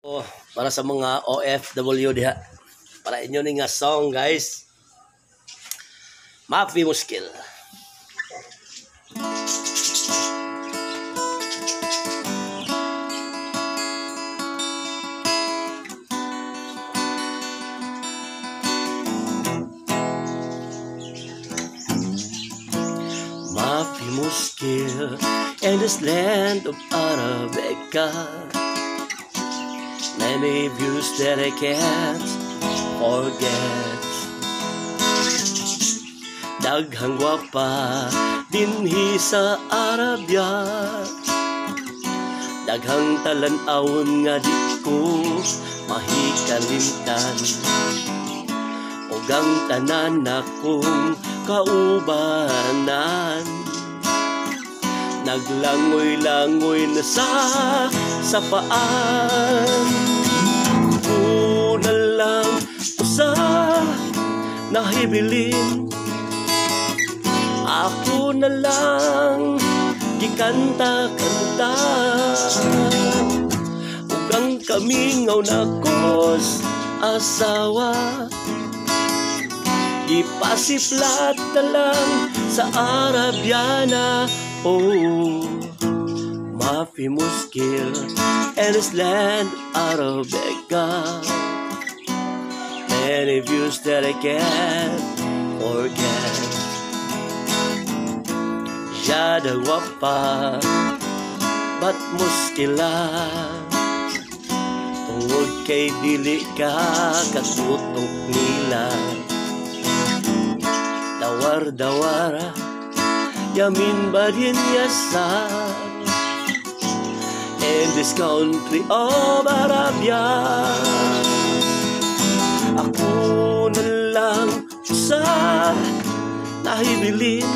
Oh, para sa mga OFW diha. Para inyo ni nga song, guys. Mafi Muskil. Mafi Muskil in this land of Arabica. Many views that I can't forget. Daghang gwapa dinhi sa Arabia. Daghang talan-awon nga di ko mahikalimtan. Ug ang tanan akong kaubanan. Naglangoy-langoy na sa sapaan. Una lang usa nahibilin. Ako na lang gikanta-kanta. Ug ang kamingaw na kos asawa. Ipasiplat na lang sa Arabiana. Oh, Mafi Muskil and his land Arabica. Many views that I can't forget. Jada wapa but muskila. Tungod kay dili ka katutok nila. Dawar-dawara yamin ba din yasa. In this country of Arabia, ako na lang sa nahibilin.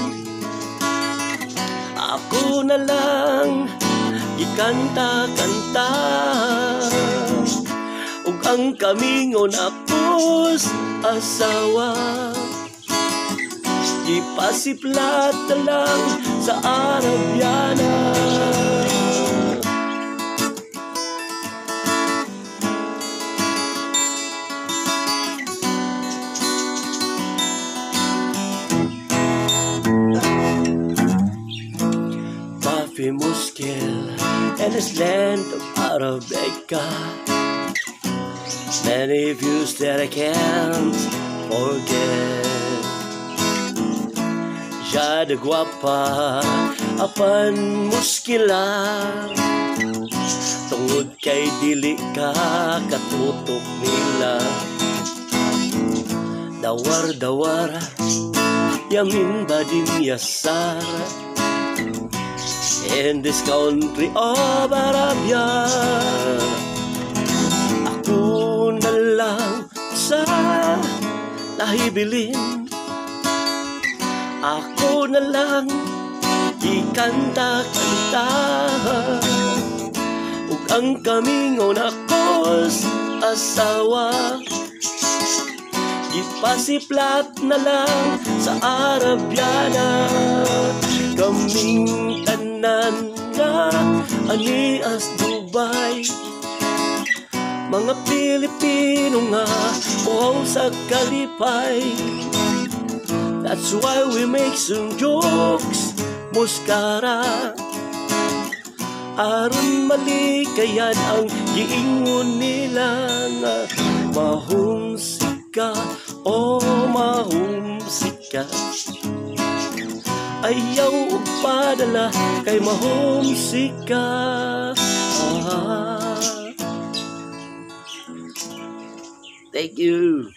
Ako na lang gikanta-kanta. Ug ang kamingon akos asawa. Ipasiplat na lang sa Arabiana. Mafi Muskil and his land of Arabica. Many views that I can't forget. Jada gwapa apan muskila. Tungod kay dili ka katutok nila. Dawar-dawara yamin ba din yasara. In this country of Arabia, ako na lang sa nahibilin. Ako na lang ikanta-kanta. Ug ang kamingaw na kos asawa. Ipasiplat na lang sa Arabiana. Kaming tanan na anias Dubai. Mga Pilipino nga o sa kalipay. That's why we make some jokes, muskara. Aron malikayan ang giingon nila nga mahumsika, oh mahumsika. Ayaw og padala kay mahumsika. Thank you.